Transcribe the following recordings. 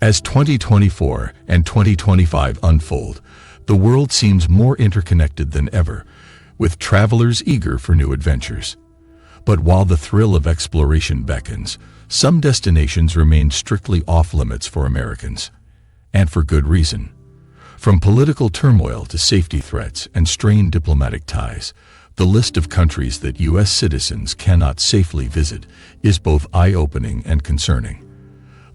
As 2024 and 2025 unfold, the world seems more interconnected than ever, with travelers eager for new adventures. But while the thrill of exploration beckons, some destinations remain strictly off-limits for Americans. And for good reason. From political turmoil to safety threats and strained diplomatic ties, the list of countries that U.S. citizens cannot safely visit is both eye-opening and concerning.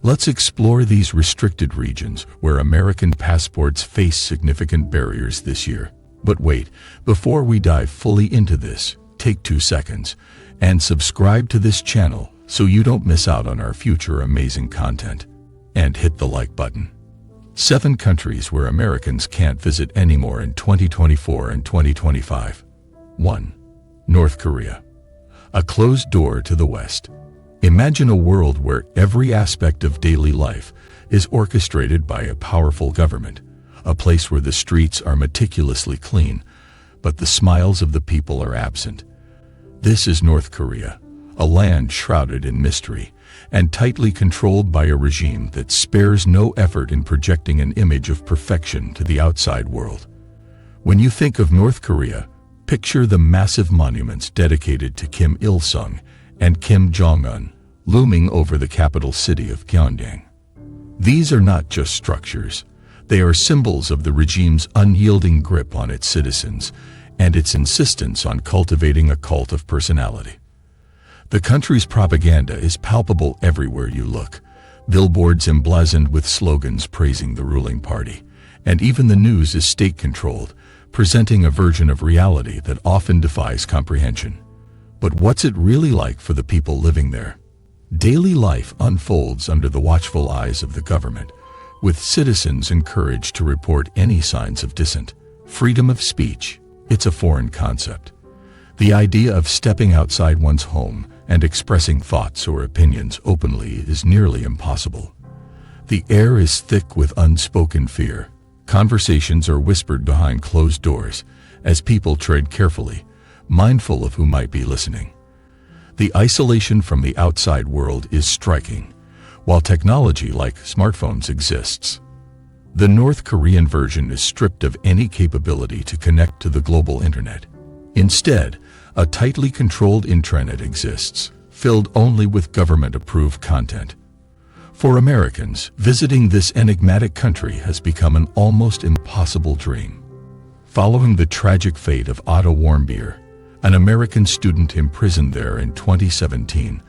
Let's explore these restricted regions where American passports face significant barriers this year. But wait, before we dive fully into this, take 2 seconds and subscribe to this channel so you don't miss out on our future amazing content. And hit the like button. 7 countries where Americans can't visit anymore in 2024 and 2025. 1. North Korea. A closed door to the West. Imagine a world where every aspect of daily life is orchestrated by a powerful government, a place where the streets are meticulously clean, but the smiles of the people are absent. This is North Korea, a land shrouded in mystery and tightly controlled by a regime that spares no effort in projecting an image of perfection to the outside world. When you think of North Korea, picture the massive monuments dedicated to Kim Il-sung and Kim Jong-un looming over the capital city of Pyongyang. These are not just structures. They are symbols of the regime's unyielding grip on its citizens and its insistence on cultivating a cult of personality. The country's propaganda is palpable everywhere you look. Billboards emblazoned with slogans praising the ruling party, and even the news is state-controlled, presenting a version of reality that often defies comprehension. But what's it really like for the people living there? Daily life unfolds under the watchful eyes of the government, with citizens encouraged to report any signs of dissent. Freedom of speech, it's a foreign concept. The idea of stepping outside one's home and expressing thoughts or opinions openly is nearly impossible. The air is thick with unspoken fear. Conversations are whispered behind closed doors as people tread carefully, mindful of who might be listening. The isolation from the outside world is striking. While technology like smartphones exists, the North Korean version is stripped of any capability to connect to the global internet. Instead, a tightly controlled intranet exists, filled only with government-approved content. For Americans, visiting this enigmatic country has become an almost impossible dream. Following the tragic fate of Otto Warmbier, an American student imprisoned there in 2017,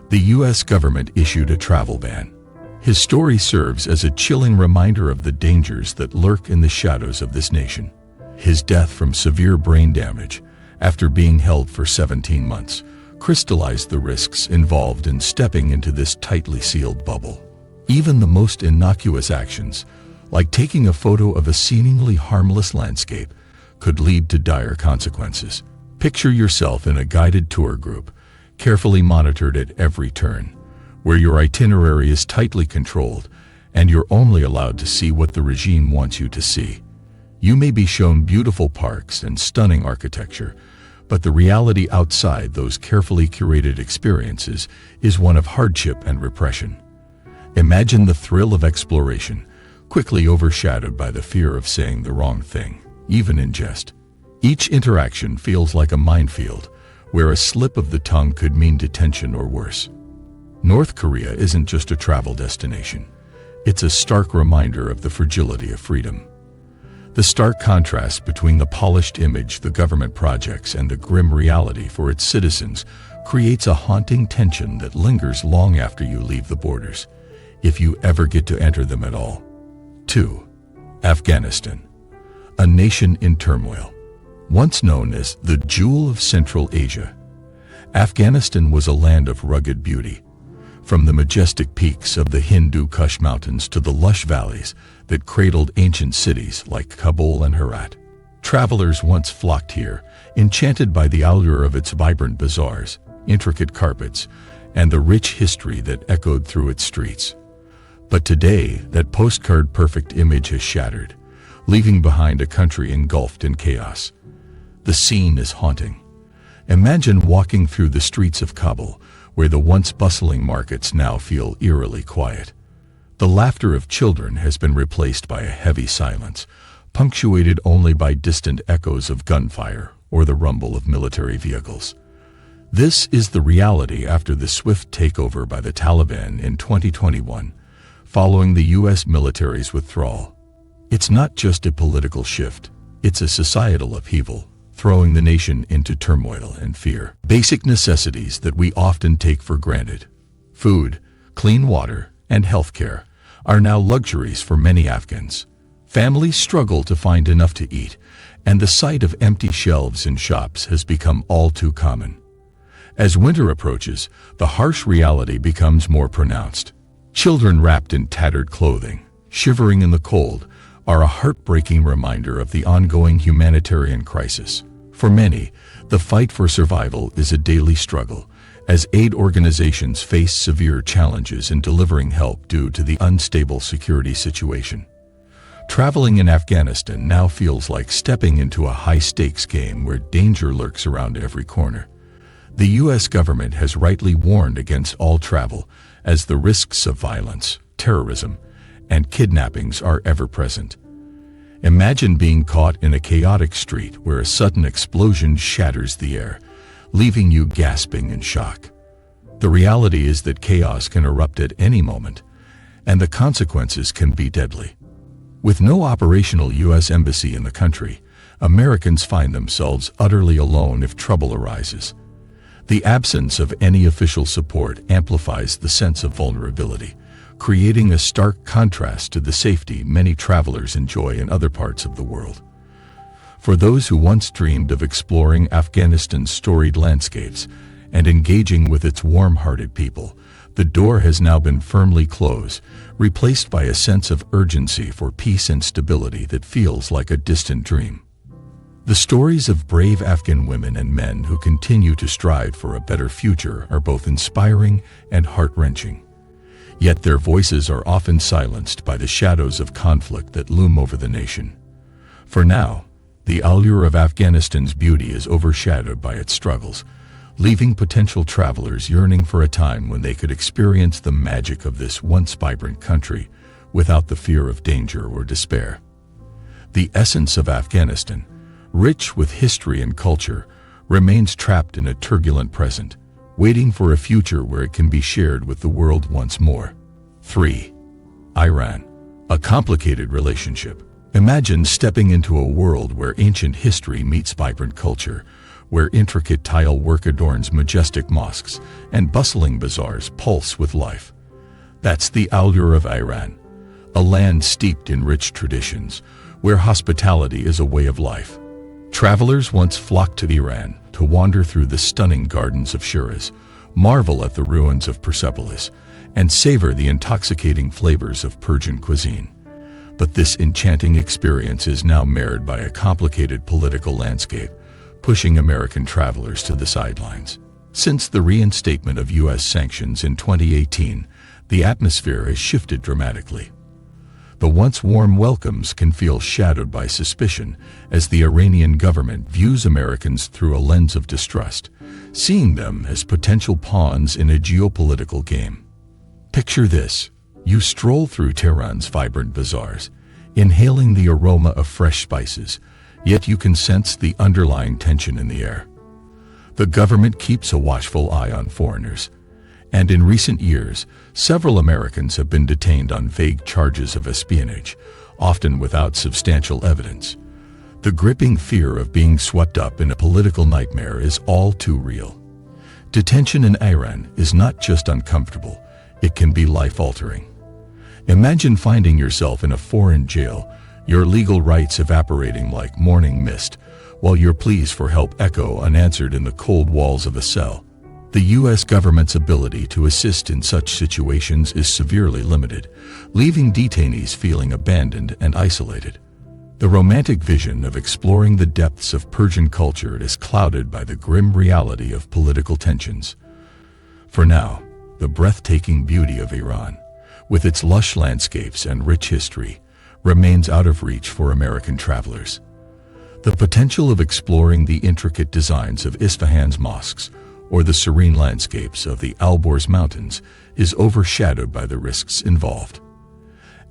the U.S. government issued a travel ban. His story serves as a chilling reminder of the dangers that lurk in the shadows of this nation. His death from severe brain damage, after being held for 17 months, crystallized the risks involved in stepping into this tightly sealed bubble. Even the most innocuous actions, like taking a photo of a seemingly harmless landscape, could lead to dire consequences. Picture yourself in a guided tour group, carefully monitored at every turn, where your itinerary is tightly controlled and you're only allowed to see what the regime wants you to see. You may be shown beautiful parks and stunning architecture, but the reality outside those carefully curated experiences is one of hardship and repression. Imagine the thrill of exploration, quickly overshadowed by the fear of saying the wrong thing, even in jest. Each interaction feels like a minefield, where a slip of the tongue could mean detention or worse. North Korea isn't just a travel destination. It's a stark reminder of the fragility of freedom. The stark contrast between the polished image the government projects and the grim reality for its citizens creates a haunting tension that lingers long after you leave the borders, if you ever get to enter them at all. 2. Afghanistan, a nation in turmoil. Once known as the Jewel of Central Asia, Afghanistan was a land of rugged beauty, from the majestic peaks of the Hindu Kush Mountains to the lush valleys that cradled ancient cities like Kabul and Herat. Travelers once flocked here, enchanted by the allure of its vibrant bazaars, intricate carpets, and the rich history that echoed through its streets. But today, that postcard-perfect image has shattered, leaving behind a country engulfed in chaos. The scene is haunting. Imagine walking through the streets of Kabul, where the once bustling markets now feel eerily quiet. The laughter of children has been replaced by a heavy silence, punctuated only by distant echoes of gunfire or the rumble of military vehicles. This is the reality after the swift takeover by the Taliban in 2021, following the U.S. military's withdrawal. It's not just a political shift, it's a societal upheaval, throwing the nation into turmoil and fear. Basic necessities that we often take for granted, food, clean water, and healthcare, are now luxuries for many Afghans. Families struggle to find enough to eat, and the sight of empty shelves in shops has become all too common. As winter approaches, the harsh reality becomes more pronounced. Children wrapped in tattered clothing, shivering in the cold, are a heartbreaking reminder of the ongoing humanitarian crisis. For many, the fight for survival is a daily struggle, as aid organizations face severe challenges in delivering help due to the unstable security situation. Traveling in Afghanistan now feels like stepping into a high-stakes game where danger lurks around every corner. The U.S. government has rightly warned against all travel, as the risks of violence, terrorism, and kidnappings are ever present. Imagine being caught in a chaotic street where a sudden explosion shatters the air, leaving you gasping in shock. The reality is that chaos can erupt at any moment, and the consequences can be deadly. With no operational U.S. embassy in the country, Americans find themselves utterly alone if trouble arises. The absence of any official support amplifies the sense of vulnerability, creating a stark contrast to the safety many travelers enjoy in other parts of the world. For those who once dreamed of exploring Afghanistan's storied landscapes and engaging with its warm-hearted people, the door has now been firmly closed, replaced by a sense of urgency for peace and stability that feels like a distant dream. The stories of brave Afghan women and men who continue to strive for a better future are both inspiring and heart-wrenching. Yet their voices are often silenced by the shadows of conflict that loom over the nation. For now, the allure of Afghanistan's beauty is overshadowed by its struggles, leaving potential travelers yearning for a time when they could experience the magic of this once vibrant country without the fear of danger or despair. The essence of Afghanistan, rich with history and culture, remains trapped in a turbulent present, waiting for a future where it can be shared with the world once more. 3. Iran. A complicated relationship. Imagine stepping into a world where ancient history meets vibrant culture, where intricate tile work adorns majestic mosques and bustling bazaars pulse with life. That's the allure of Iran, a land steeped in rich traditions, where hospitality is a way of life. Travelers once flocked to Iran to wander through the stunning gardens of Shiraz, marvel at the ruins of Persepolis, and savor the intoxicating flavors of Persian cuisine. But this enchanting experience is now marred by a complicated political landscape, pushing American travelers to the sidelines. Since the reinstatement of U.S. sanctions in 2018, the atmosphere has shifted dramatically. The once warm welcomes can feel shadowed by suspicion as the Iranian government views Americans through a lens of distrust, seeing them as potential pawns in a geopolitical game. Picture this. You stroll through Tehran's vibrant bazaars, inhaling the aroma of fresh spices, yet you can sense the underlying tension in the air. The government keeps a watchful eye on foreigners, and in recent years, several Americans have been detained on vague charges of espionage, often without substantial evidence. The gripping fear of being swept up in a political nightmare is all too real. Detention in Iran is not just uncomfortable, it can be life-altering. Imagine finding yourself in a foreign jail, your legal rights evaporating like morning mist, while your pleas for help echo unanswered in the cold walls of a cell. The U.S. government's ability to assist in such situations is severely limited, leaving detainees feeling abandoned and isolated. The romantic vision of exploring the depths of Persian culture is clouded by the grim reality of political tensions. For now, the breathtaking beauty of Iran, with its lush landscapes and rich history, remains out of reach for American travelers. The potential of exploring the intricate designs of Isfahan's mosques or the serene landscapes of the Alborz Mountains is overshadowed by the risks involved.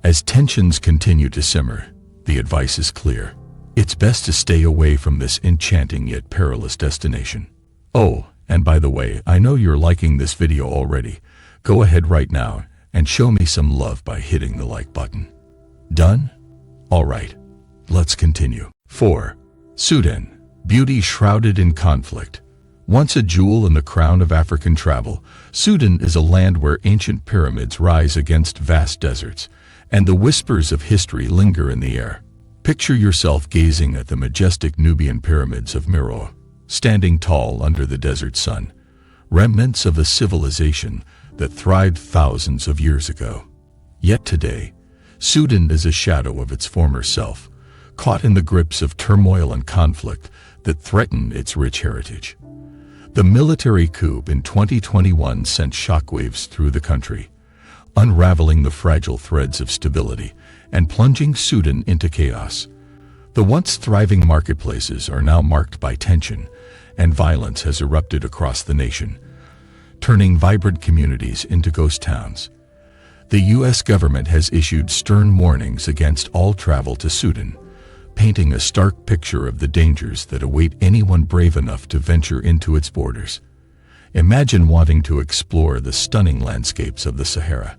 As tensions continue to simmer, the advice is clear. It's best to stay away from this enchanting yet perilous destination. Oh, and by the way, I know you're liking this video already. Go ahead right now and show me some love by hitting the like button. Done? Alright, let's continue. 4. Sudan, beauty shrouded in conflict. Once a jewel in the crown of African travel, Sudan is a land where ancient pyramids rise against vast deserts, and the whispers of history linger in the air. Picture yourself gazing at the majestic Nubian pyramids of Meroe, standing tall under the desert sun, remnants of a civilization that thrived thousands of years ago. Yet today, Sudan is a shadow of its former self, caught in the grips of turmoil and conflict that threaten its rich heritage. The military coup in 2021 sent shockwaves through the country, unraveling the fragile threads of stability and plunging Sudan into chaos. The once thriving marketplaces are now marked by tension, and violence has erupted across the nation, turning vibrant communities into ghost towns. The U.S. government has issued stern warnings against all travel to Sudan, painting a stark picture of the dangers that await anyone brave enough to venture into its borders. Imagine wanting to explore the stunning landscapes of the Sahara,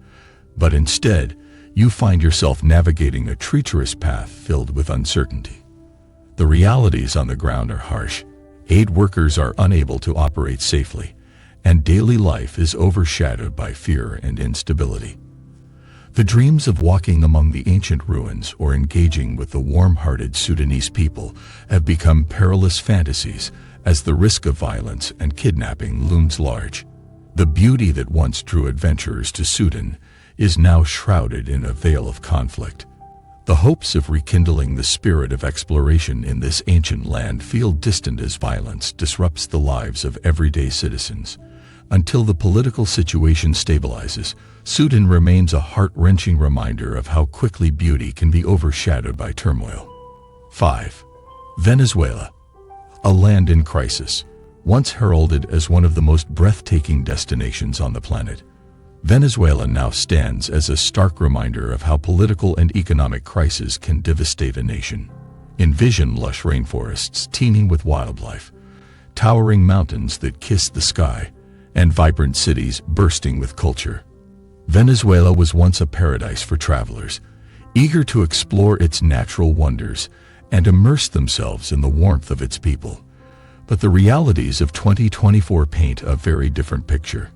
but instead, you find yourself navigating a treacherous path filled with uncertainty. The realities on the ground are harsh. Aid workers are unable to operate safely, and daily life is overshadowed by fear and instability. The dreams of walking among the ancient ruins or engaging with the warm-hearted Sudanese people have become perilous fantasies as the risk of violence and kidnapping looms large. The beauty that once drew adventurers to Sudan is now shrouded in a veil of conflict. The hopes of rekindling the spirit of exploration in this ancient land feel distant as violence disrupts the lives of everyday citizens. Until the political situation stabilizes, Sudan remains a heart-wrenching reminder of how quickly beauty can be overshadowed by turmoil. 5. Venezuela, a land in crisis. Once heralded as one of the most breathtaking destinations on the planet, Venezuela now stands as a stark reminder of how political and economic crises can devastate a nation. Envision lush rainforests teeming with wildlife, towering mountains that kiss the sky, and vibrant cities bursting with culture. Venezuela was once a paradise for travelers, eager to explore its natural wonders and immerse themselves in the warmth of its people. But the realities of 2024 paint a very different picture.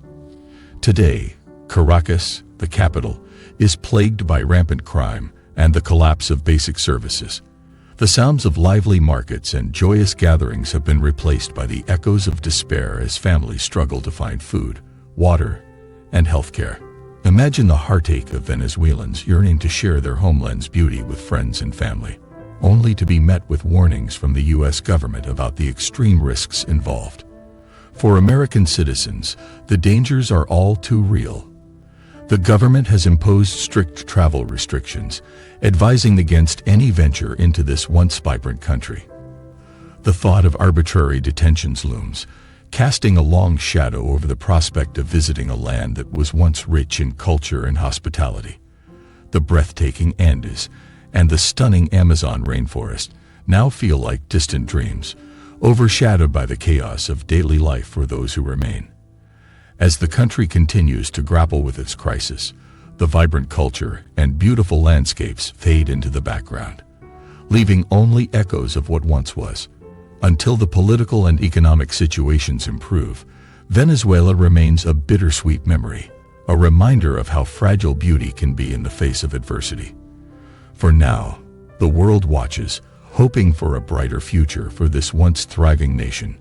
Today, Caracas, the capital, is plagued by rampant crime and the collapse of basic services. The sounds of lively markets and joyous gatherings have been replaced by the echoes of despair as families struggle to find food, water, and healthcare. Imagine the heartache of Venezuelans yearning to share their homeland's beauty with friends and family, only to be met with warnings from the U.S. government about the extreme risks involved. For American citizens, the dangers are all too real. The government has imposed strict travel restrictions, advising against any venture into this once vibrant country. The thought of arbitrary detentions looms, casting a long shadow over the prospect of visiting a land that was once rich in culture and hospitality. The breathtaking Andes and the stunning Amazon rainforest now feel like distant dreams, overshadowed by the chaos of daily life for those who remain. As the country continues to grapple with its crisis, the vibrant culture and beautiful landscapes fade into the background, leaving only echoes of what once was. Until the political and economic situations improve, Venezuela remains a bittersweet memory, a reminder of how fragile beauty can be in the face of adversity. For now, the world watches, hoping for a brighter future for this once thriving nation,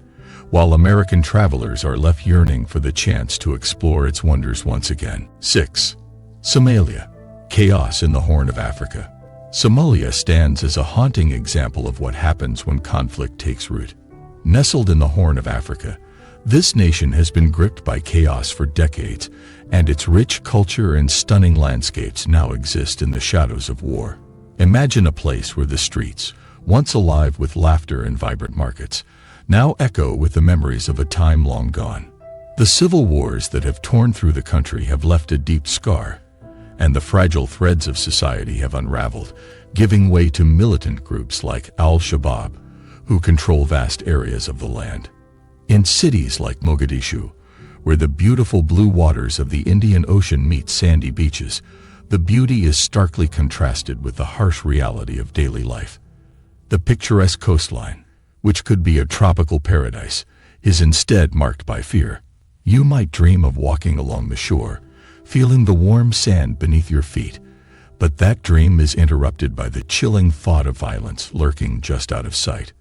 while American travelers are left yearning for the chance to explore its wonders once again. 6. Somalia, chaos in the Horn of Africa. Somalia stands as a haunting example of what happens when conflict takes root. Nestled in the Horn of Africa, this nation has been gripped by chaos for decades, and its rich culture and stunning landscapes now exist in the shadows of war. Imagine a place where the streets, once alive with laughter and vibrant markets, now echo with the memories of a time long gone. The civil wars that have torn through the country have left a deep scar, and the fragile threads of society have unraveled, giving way to militant groups like Al-Shabaab, who control vast areas of the land. In cities like Mogadishu, where the beautiful blue waters of the Indian Ocean meet sandy beaches, the beauty is starkly contrasted with the harsh reality of daily life. The picturesque coastline, which could be a tropical paradise, is instead marked by fear. You might dream of walking along the shore, feeling the warm sand beneath your feet, but that dream is interrupted by the chilling thought of violence lurking just out of sight.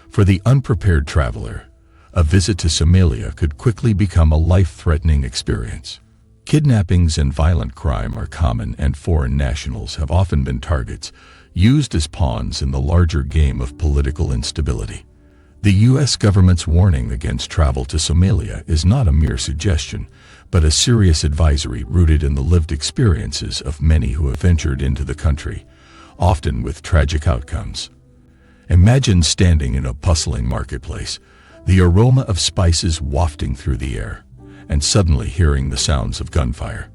For the unprepared traveler, a visit to Somalia could quickly become a life-threatening experience. Kidnappings and violent crime are common, and foreign nationals have often been targets, used as pawns in the larger game of political instability. The U.S. government's warning against travel to Somalia is not a mere suggestion, but a serious advisory rooted in the lived experiences of many who have ventured into the country, often with tragic outcomes. Imagine standing in a bustling marketplace, the aroma of spices wafting through the air, and suddenly hearing the sounds of gunfire,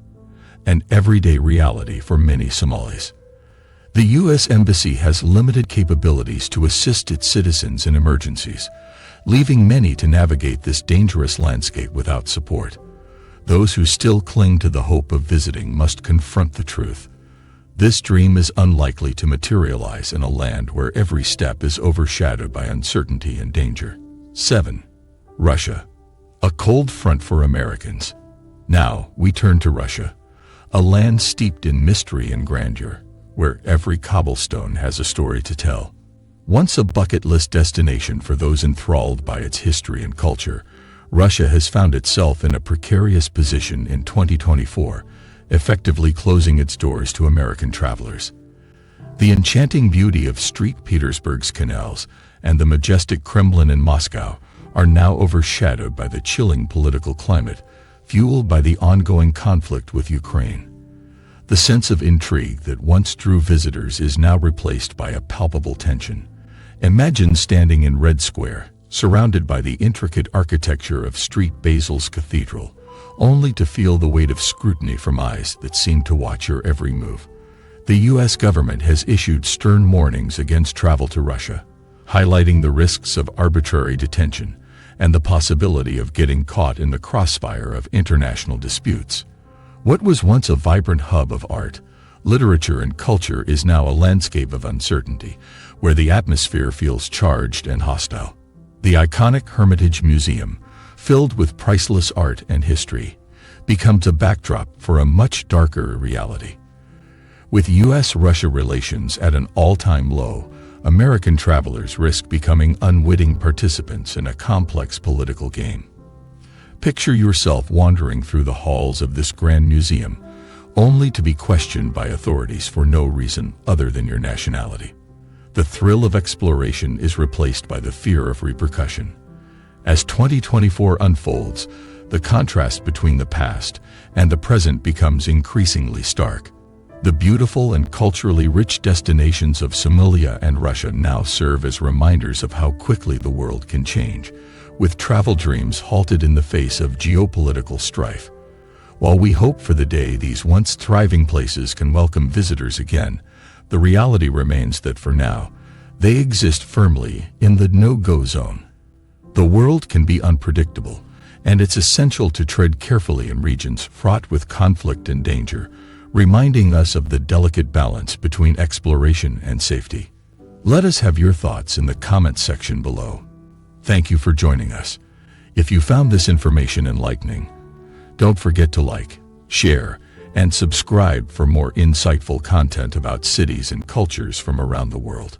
an everyday reality for many Somalis. The U.S. Embassy has limited capabilities to assist its citizens in emergencies, leaving many to navigate this dangerous landscape without support. Those who still cling to the hope of visiting must confront the truth. This dream is unlikely to materialize in a land where every step is overshadowed by uncertainty and danger. 7. Russia, a cold front for Americans. Now we turn to Russia, a land steeped in mystery and grandeur, where every cobblestone has a story to tell. Once a bucket list destination for those enthralled by its history and culture, Russia has found itself in a precarious position in 2024, effectively closing its doors to American travelers. The enchanting beauty of St. Petersburg's canals and the majestic Kremlin in Moscow are now overshadowed by the chilling political climate, fueled by the ongoing conflict with Ukraine. The sense of intrigue that once drew visitors is now replaced by a palpable tension. Imagine standing in Red Square, surrounded by the intricate architecture of St. Basil's Cathedral, only to feel the weight of scrutiny from eyes that seem to watch your every move. The U.S. government has issued stern warnings against travel to Russia, highlighting the risks of arbitrary detention and the possibility of getting caught in the crossfire of international disputes. What was once a vibrant hub of art, literature, and culture is now a landscape of uncertainty, where the atmosphere feels charged and hostile. The iconic Hermitage Museum, filled with priceless art and history, becomes a backdrop for a much darker reality. With U.S.-Russia relations at an all-time low, American travelers risk becoming unwitting participants in a complex political game. Picture yourself wandering through the halls of this grand museum, only to be questioned by authorities for no reason other than your nationality. The thrill of exploration is replaced by the fear of repercussion. As 2024 unfolds, the contrast between the past and the present becomes increasingly stark. The beautiful and culturally rich destinations of Somalia and Russia now serve as reminders of how quickly the world can change, with travel dreams halted in the face of geopolitical strife. While we hope for the day these once thriving places can welcome visitors again, the reality remains that for now, they exist firmly in the no-go zone. The world can be unpredictable, and it's essential to tread carefully in regions fraught with conflict and danger, reminding us of the delicate balance between exploration and safety. Let us have your thoughts in the comments section below. Thank you for joining us. If you found this information enlightening, don't forget to like, share, and subscribe for more insightful content about cities and cultures from around the world.